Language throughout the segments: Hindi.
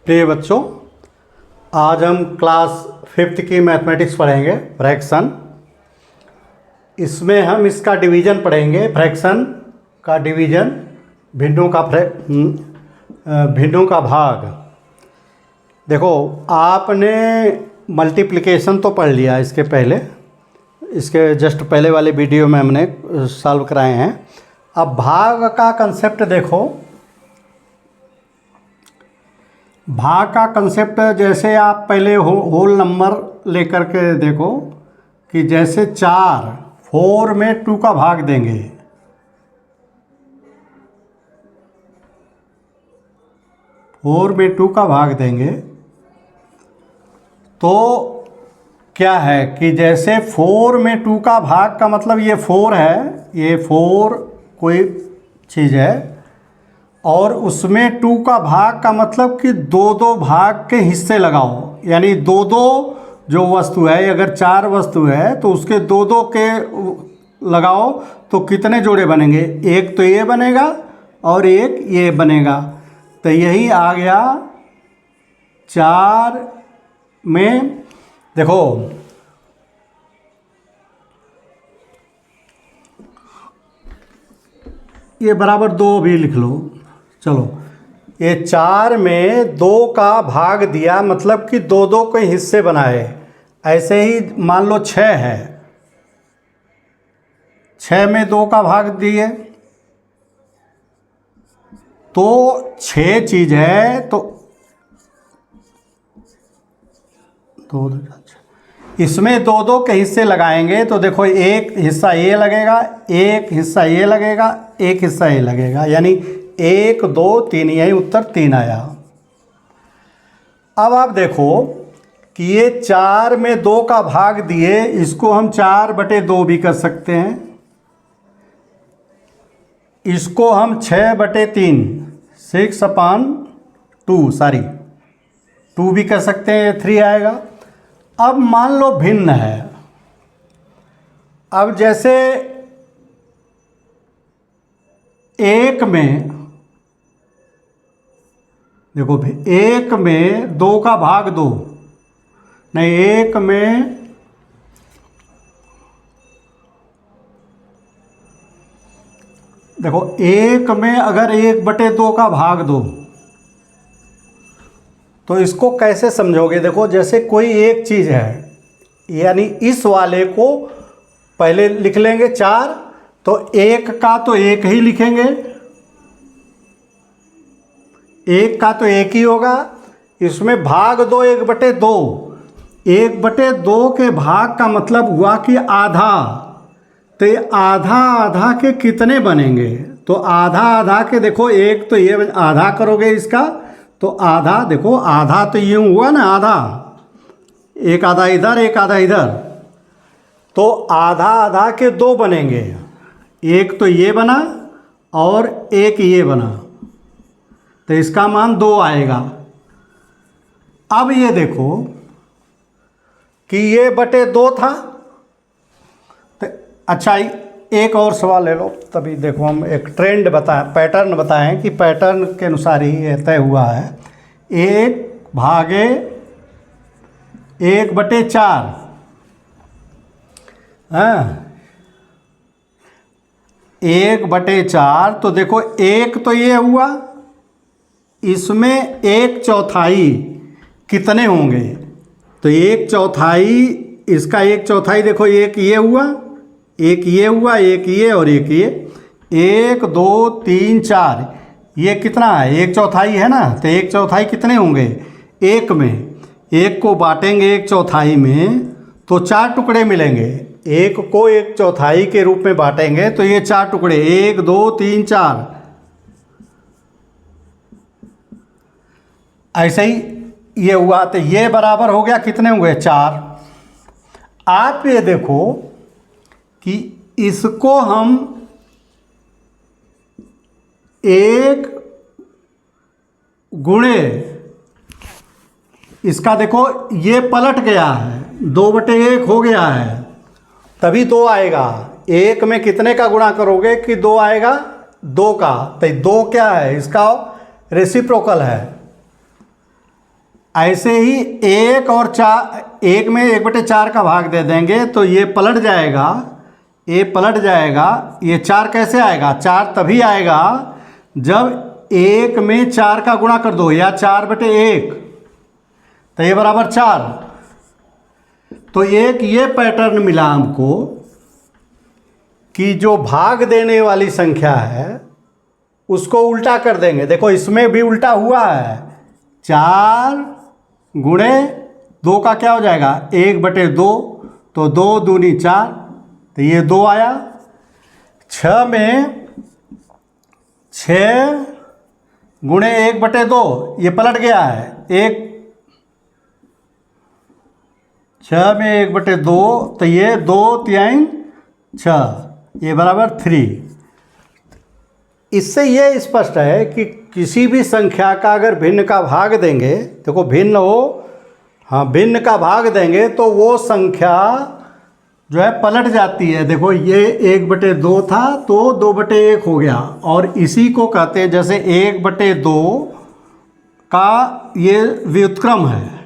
प्रिय बच्चों, आज हम क्लास 5th की मैथमेटिक्स पढ़ेंगे, फ्रैक्शन। इसमें हम इसका डिवीज़न पढ़ेंगे, फ्रैक्शन का डिवीज़न, भिन्नों का भाग। देखो, आपने मल्टीप्लिकेशन तो पढ़ लिया इसके पहले, इसके जस्ट पहले वाले वीडियो में हमने सॉल्व कराए हैं। अब भाग का कंसेप्ट देखो। भाग का कंसेप्ट जैसे आप पहले होल नंबर लेकर के देखो कि जैसे 4 में 2 का भाग देंगे, तो क्या है कि जैसे 4 में 2 का भाग का मतलब ये 4 है, ये 4 कोई चीज़ है, और उसमें 2 का भाग का मतलब कि 2 भाग के हिस्से लगाओ। यानी 2 जो वस्तु है, अगर 4 वस्तु है तो उसके 2 के लगाओ तो कितने जोड़े बनेंगे? एक तो ये बनेगा और एक ये बनेगा। तो यही आ गया 4 में। देखो, ये बराबर 2 भी लिख लो। चलो, ये 4 में 2 का भाग दिया मतलब कि 2 के हिस्से बनाए। ऐसे ही मान लो 6 है, 6 में 2 का भाग दिए तो 6 चीज़ है, तो इसमें 2 के हिस्से लगाएंगे तो देखो, एक हिस्सा ये लगेगा, एक हिस्सा ये लगेगा, एक हिस्सा ये लगेगा, यानी 1 2 3, यही उत्तर 3 आया। अब आप देखो कि ये 4 में 2 का भाग दिए, इसको हम 4/2 भी कर सकते हैं, इसको हम 6/3 6/2 भी कर सकते हैं, ये 3 आएगा। अब मान लो भिन्न है। अब जैसे 1 में देखो, 1 में 2 का भाग 2 नहीं, 1 में देखो, 1 में अगर 1/2 का भाग दो तो इसको कैसे समझोगे? देखो, जैसे कोई एक चीज़ है, यानी इस वाले को पहले लिख लेंगे 4, तो 1 का तो 1 ही लिखेंगे, 1 का तो 1 ही होगा। इसमें भाग दो 1/2, 1/2 के भाग का मतलब हुआ कि आधा। तो ये आधा के कितने बनेंगे? तो आधा के देखो, एक तो ये आधा करोगे इसका, तो आधा देखो, आधा तो ये हुआ ना, आधा, एक आधा इधर एक आधा इधर, तो आधा के 2 बनेंगे। एक तो ये बना और एक ये बना, तो इसका मान 2 आएगा। अब ये देखो कि ये बटे 2 था। तो अच्छा, एक और सवाल ले लो, तभी देखो हम एक ट्रेंड बताएं, पैटर्न बताएं कि पैटर्न के अनुसार ही ये तय हुआ है। 1/1/4, हाँ, 1/4, तो देखो, एक तो ये हुआ, इसमें 1/4 कितने होंगे? तो 1/4, इसका 1/4 देखो, एक ये हुआ, एक ये हुआ, एक ये और एक ये, 1 2 3 4, ये कितना है? 1/4 है ना। तो 1/4 कितने होंगे? एक में, एक को बांटेंगे 1/4 में तो 4 टुकड़े मिलेंगे। एक को 1/4 के रूप में बांटेंगे तो ये 4 टुकड़े, 1 2 3 4, ऐसे ही ये हुआ। तो ये बराबर हो गया, कितने हुए? 4। आप ये देखो कि इसको हम 1 गुणे, इसका देखो ये पलट गया है, 2/1 हो गया है, तभी 2 आएगा। 1 में कितने का गुणा करोगे कि 2 आएगा? 2 का। तो 2 क्या है? इसका रेसिप्रोकल है। ऐसे ही एक और चार, एक में 1/4 का भाग दे देंगे तो ये पलट जाएगा, ये पलट जाएगा। ये 4 कैसे आएगा? 4 तभी आएगा जब 1 में 4 का गुणा कर दो, या 4/1, तो ये बराबर 4। तो एक ये पैटर्न मिला हमको कि जो भाग देने वाली संख्या है उसको उल्टा कर देंगे। देखो इसमें भी उल्टा हुआ है, 4 गुणे 2 का क्या हो जाएगा? 1/2, तो 2 दूनी 4, तो ये 2 आया। 6 में 6 गुणे 1/2, ये पलट गया है, 6 में 1/2, तो ये 2 3 6, ये बराबर 3। इससे ये स्पष्ट है कि किसी भी संख्या का अगर भिन्न का भाग देंगे, देखो भिन्न हो, हाँ भिन्न का भाग देंगे तो वो संख्या जो है पलट जाती है। देखो ये 1/2 था तो 2/1 हो गया, और इसी को कहते हैं, जैसे 1/2 का ये व्युत्क्रम है,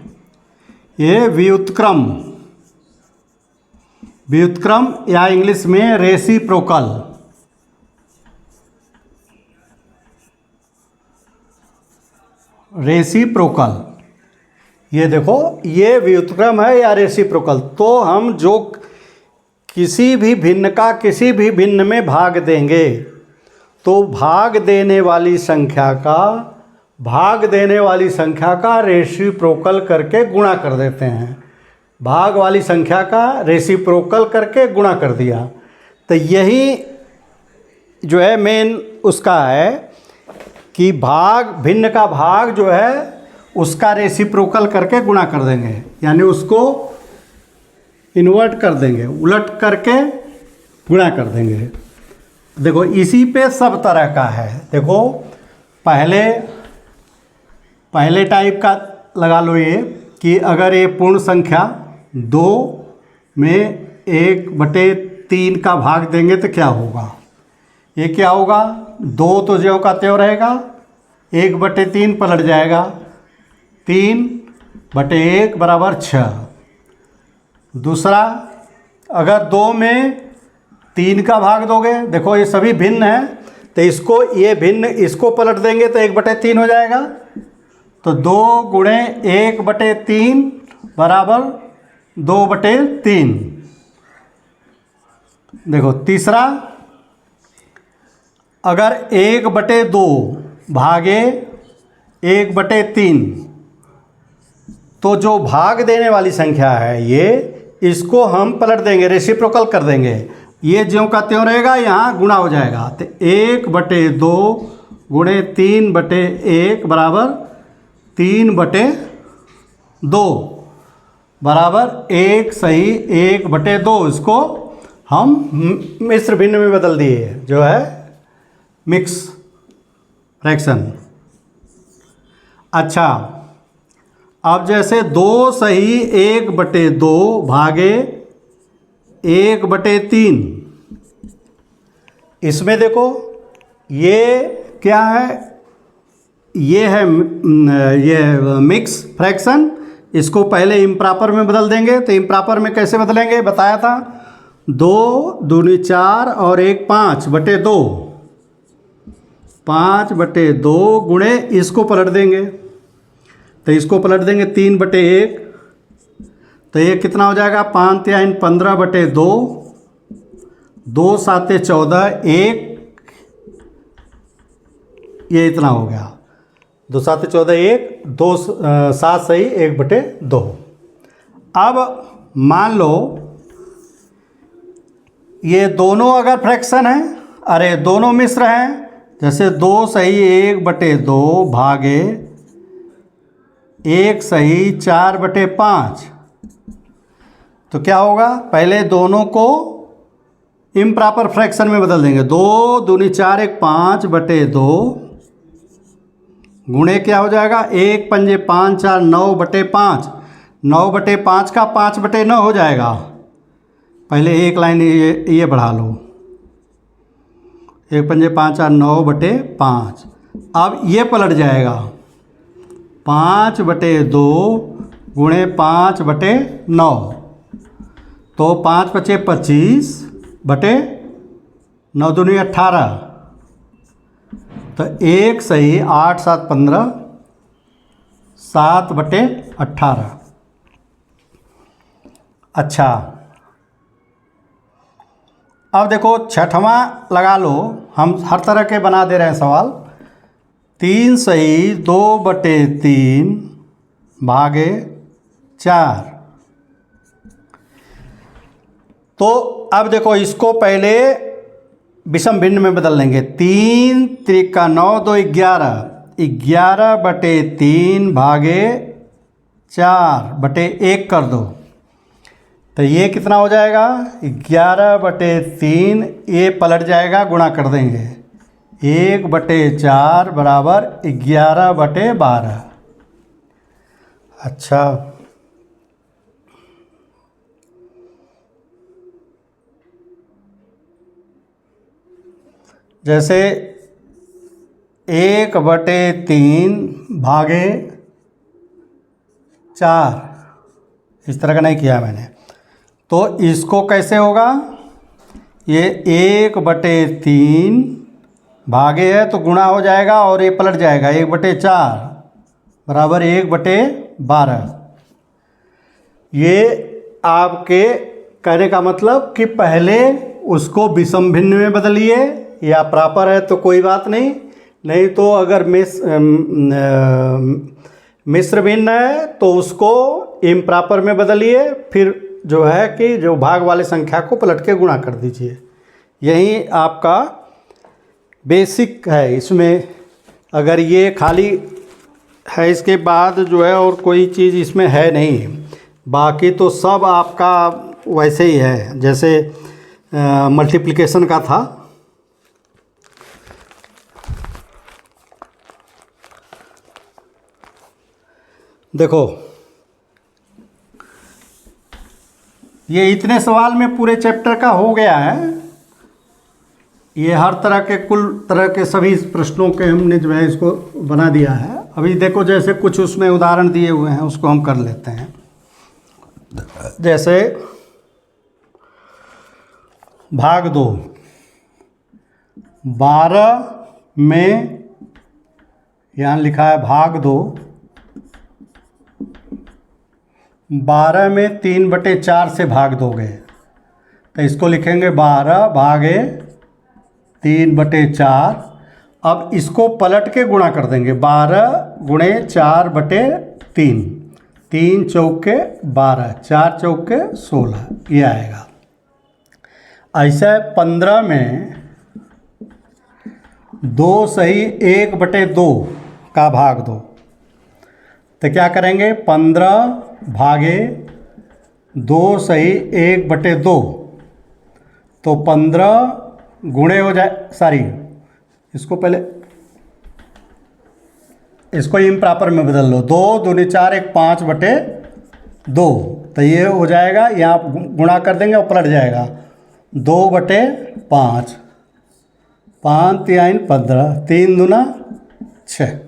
ये व्युत्क्रम, व्युत्क्रम या इंग्लिश में रेसिप्रोकल। रेसिप्रोकल, ये देखो ये व्युत्क्रम है या रेसिप्रोकल। तो हम जो किसी भी भिन्न का किसी भी भिन्न में भाग देंगे तो भाग देने वाली संख्या का रेसिप्रोकल करके गुणा कर देते हैं। भाग वाली संख्या का रेसिप्रोकल करके गुणा कर दिया। तो यही जो है मेन उसका है कि भिन्न का भाग जो है उसका रेसिप्रोकल करके गुणा कर देंगे, यानी उसको इन्वर्ट कर देंगे, उलट करके गुणा कर देंगे। देखो इसी पे सब तरह का है। देखो पहले टाइप का लगा लो ये कि अगर ये पूर्ण संख्या 2 में 1/3 का भाग देंगे तो क्या होगा? ये क्या होगा? 2 तो ज्यों का त्यों रहेगा, 1/3 पलट जाएगा, 3/1 बराबर 6। दूसरा, अगर 2 में 3 का भाग दोगे, देखो ये सभी भिन्न है, तो इसको पलट देंगे तो 1/3 हो जाएगा, तो 2 गुणे 1/3 बराबर 2/3। देखो तीसरा, अगर 1/2 भागे 1/3, तो जो भाग देने वाली संख्या है इसको हम पलट देंगे, रेसिप्रोकल कर देंगे। ये ज्यों का त्यों रहेगा, यहाँ गुणा हो जाएगा, तो 1/2 गुणे 3/1 बराबर 3/2 बराबर 1 सही 1/2। इसको हम मिश्र भिन्न में बदल दिए, जो है मिक्स फ्रैक्शन। अच्छा, अब जैसे 2 सही 1/2 भागे 1/3, इसमें देखो ये क्या है? ये है ये मिक्स फ्रैक्शन। इसको पहले इम्प्रॉपर में बदल देंगे, तो इम्प्रॉपर में कैसे बदलेंगे बताया था, 2 दूनी 4 और 1 5/2, 5/2 गुणे इसको पलट देंगे, तो इसको पलट देंगे 3/1, तो ये कितना हो जाएगा? 5 3 15/2, 2 7 14, 1, ये इतना हो गया, 2 7 14, 1, 2 7 सही 1/2। अब मान लो ये दोनों अगर फ्रैक्शन है, अरे दोनों मिश्र हैं, जैसे 2 सही 1/2 भागे 1 सही 4/5, तो क्या होगा? पहले दोनों को इम्प्रॉपर फ्रैक्शन में बदल देंगे। 2 दूनी 4 1 5/2 गुणे क्या हो जाएगा? 1 पंजे 5 4 9/5, 9/5 का 5/9 हो जाएगा। पहले एक लाइन ये बढ़ा लो, 1 पंजे 5 4 9/5। अब ये पलट जाएगा, 5/2 गुणे 5/9, तो 5 × 5 = 25 बटे 9 दूनी 18, तो 1 सही 8 × 7 = 15, 7/18। अच्छा, अब देखो छठवां लगा लो, हम हर तरह के बना दे रहे हैं सवाल। 3 सही 2/3 भागे 4। तो अब देखो इसको पहले विषम भिन्न में बदल लेंगे। 3 × 3 = 9, 2 = 11, 11/3 भागे 4/1 कर दो, तो ये कितना हो जाएगा? 11/3, ये पलट जाएगा, गुणा कर देंगे, 1/4 बराबर 11/12। अच्छा, जैसे 1/3 भागे 4, इस तरह का नहीं किया मैंने, तो इसको कैसे होगा? ये 1/3 भागे है तो गुणा हो जाएगा और ये पलट जाएगा, 1/4 बराबर 1/12। ये आपके कहने का मतलब कि पहले उसको विषम भिन्न में बदलिए, या प्रॉपर है तो कोई बात नहीं, नहीं तो अगर मिश्र भिन्न है तो उसको इम्प्रॉपर में बदलिए, फिर जो है कि जो भाग वाले संख्या को पलट के गुणा कर दीजिए। यही आपका बेसिक है। इसमें अगर ये खाली है, इसके बाद जो है और कोई चीज़ इसमें है नहीं, बाकी तो सब आपका वैसे ही है जैसे मल्टीप्लिकेशन का था। देखो ये इतने सवाल में पूरे चैप्टर का हो गया है। ये हर तरह के कुल तरह के सभी प्रश्नों के हमने जो है इसको बना दिया है। अभी देखो जैसे कुछ उसमें उदाहरण दिए हुए हैं उसको हम कर लेते हैं। जैसे भाग 2, 12 में यहाँ लिखा है भाग 2, 12 में 3/4 से भाग दोगे तो इसको लिखेंगे 12 भागे 3/4। अब इसको पलट के गुणा कर देंगे, 12 गुणे 4/3, 3 चौके 12, 4 चौके 16, ये आएगा। ऐसा 15 में 2 सही 1/2 का भाग दो, तो क्या करेंगे? 15 भागे 2 सही 1/2, तो 15 गुणे हो जाए, इसको पहले इसको इम्प्रॉपर में बदल लो, 2 दूनी 4, 1 5/2, तो ये हो जाएगा, यहाँ गुणा कर देंगे और पलट जाएगा 2/5, 5 × 3 = 15, 3 दूना 6।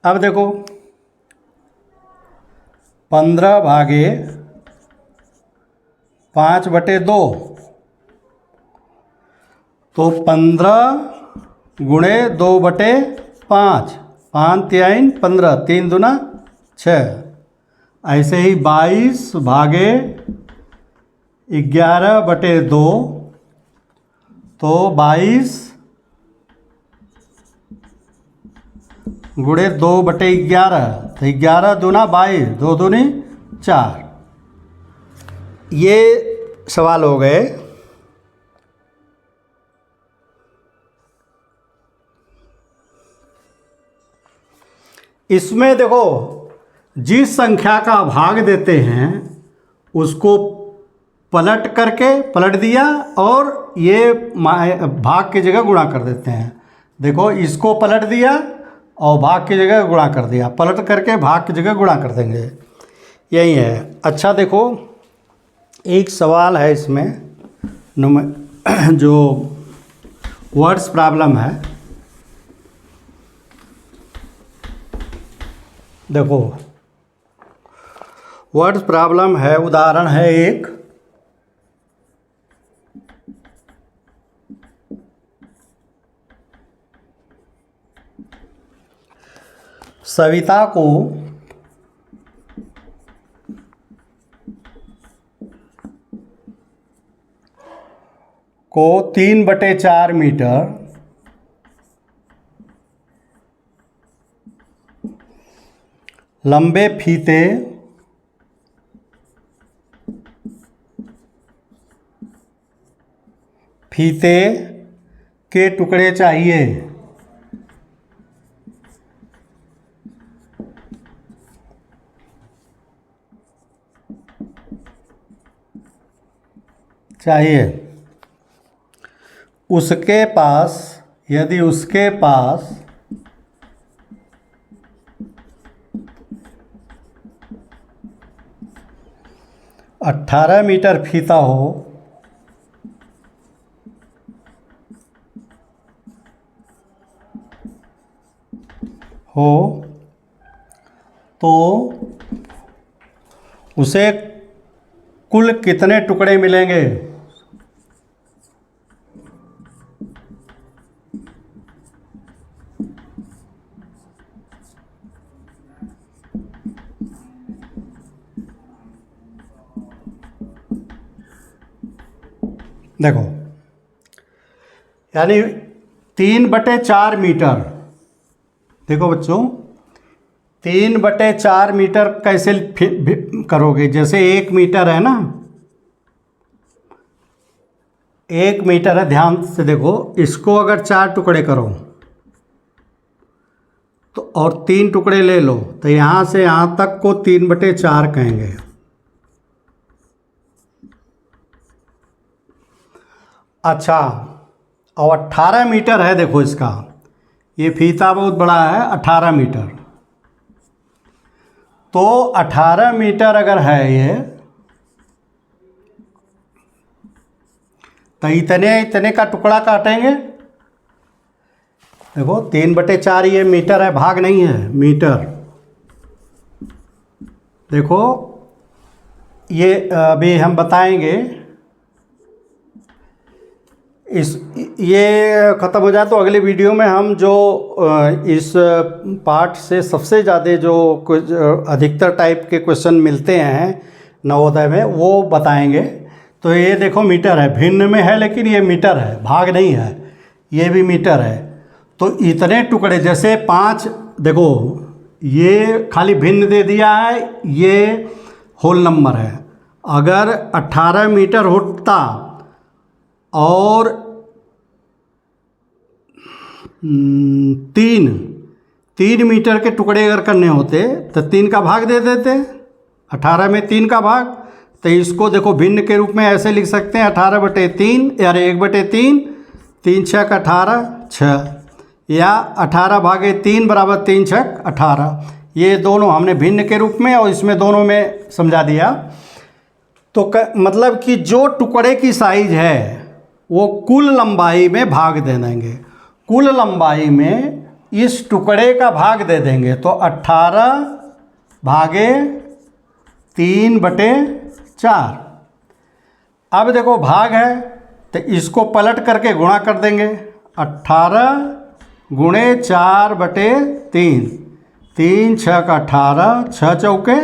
अब देखो 15 भागे 5/2, तो 15 गुणे 2/5, 5 × 3 = 15, 3 दूना 6। ऐसे ही 22 भागे 11/2, तो 22 गुणे 2/11, तो 11 दूना 22, 2 दूनी 4। ये सवाल हो गए। इसमें देखो जिस संख्या का भाग देते हैं उसको पलट दिया और ये भाग की जगह गुणा कर देते हैं। देखो इसको पलट दिया और भाग की जगह गुणा कर दिया, पलट करके भाग की जगह गुणा कर देंगे, यही है। अच्छा देखो एक सवाल है इसमें जो वर्ड्स प्रॉब्लम है, देखो वर्ड प्रॉब्लम है, उदाहरण है एक। सविता को 3/4 मीटर लंबे फीते के टुकड़े चाहिए। उसके पास, यदि उसके पास 18 मीटर फीता हो तो उसे कुल कितने टुकड़े मिलेंगे? देखो यानी 3/4 मीटर। देखो बच्चों 3/4 मीटर कैसे करोगे? जैसे 1 मीटर है ना, 1 मीटर है, ध्यान से देखो, इसको अगर 4 टुकड़े करो तो और 3 टुकड़े ले लो तो यहाँ से यहाँ तक को 3/4 कहेंगे। अच्छा, और 18 मीटर है, देखो इसका, ये फीता बहुत बड़ा है, 18 मीटर। तो 18 मीटर अगर है ये, तो इतने का टुकड़ा काटेंगे। देखो 3/4 ये मीटर है, भाग नहीं है, मीटर। देखो ये अभी हम बताएंगे, ये ख़त्म हो जाए तो अगले वीडियो में हम जो इस पार्ट से सबसे ज़्यादा जो कुछ अधिकतर टाइप के क्वेश्चन मिलते हैं नवोदय में वो बताएंगे। तो ये देखो मीटर है, भिन्न में है लेकिन ये मीटर है, भाग नहीं है, ये भी मीटर है। तो इतने टुकड़े, जैसे 5, देखो ये खाली भिन्न दे दिया है, ये होल नंबर है। अगर 18 मीटर होता और 3 मीटर के टुकड़े अगर करने होते तो 3 का भाग दे देते, 18 में 3 का भाग। तो इसको देखो भिन्न के रूप में ऐसे लिख सकते हैं, 18/3 यार 1/3, 3 6 18 6, या 18/3 = 3 6 18। ये दोनों हमने भिन्न के रूप में और इसमें दोनों में समझा दिया। तो मतलब कि जो टुकड़े की साइज है वो कुल लंबाई में भाग दे देंगे, कुल लंबाई में इस टुकड़े का भाग दे देंगे। तो 18/3/4। अब देखो भाग है तो इसको पलट करके गुणा कर देंगे, 18 × 4/3, 3 6 18, 6 चौके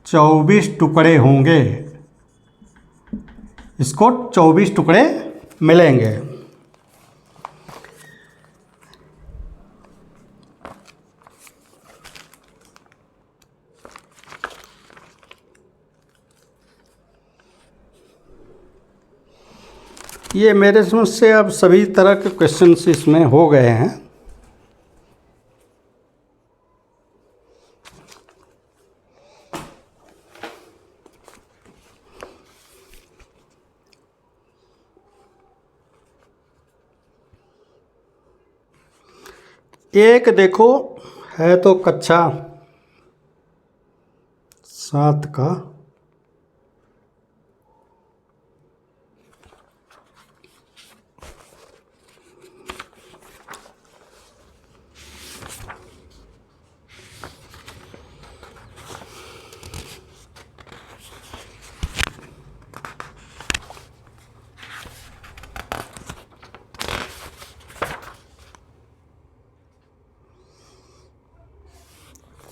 24 टुकड़े होंगे। इसको 24 टुकड़े मिलेंगे। ये मेरे समझ से अब सभी तरह के क्वेश्चंस इसमें हो गए हैं। एक देखो है तो कक्षा 7 का,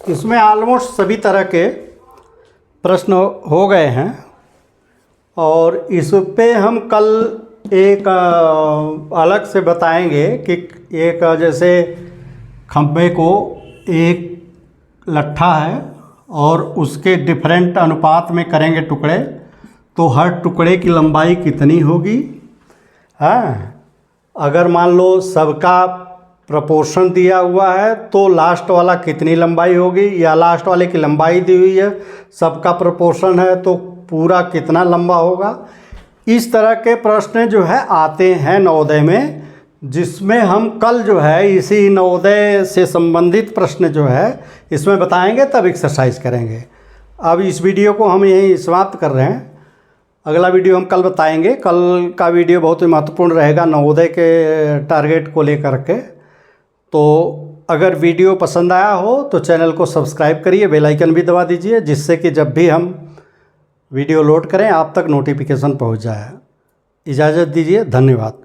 इसमें ऑलमोस्ट सभी तरह के प्रश्न हो गए हैं और इस पे हम कल एक अलग से बताएंगे कि एक जैसे खंभे को एक लट्ठा है और उसके डिफरेंट अनुपात में करेंगे टुकड़े, तो हर टुकड़े की लंबाई कितनी होगी। हाँ, अगर मान लो सबका प्रपोर्शन दिया हुआ है तो लास्ट वाला कितनी लंबाई होगी, या लास्ट वाले की लंबाई दी हुई है, सबका प्रपोर्शन है तो पूरा कितना लंबा होगा। इस तरह के प्रश्न जो है आते हैं नवोदय में, जिसमें हम कल जो है इसी नवोदय से संबंधित प्रश्न जो है इसमें बताएंगे, तब एक्सरसाइज करेंगे। अब इस वीडियो को हम यहीं समाप्त कर रहे हैं, अगला वीडियो हम कल बताएंगे। कल का वीडियो बहुत ही महत्वपूर्ण रहेगा नवोदय के टारगेट को लेकर के। तो अगर वीडियो पसंद आया हो तो चैनल को सब्सक्राइब करिए, बेल आइकन भी दबा दीजिए, जिससे कि जब भी हम वीडियो लोड करें आप तक नोटिफिकेशन पहुंच जाए। इजाज़त दीजिए, धन्यवाद।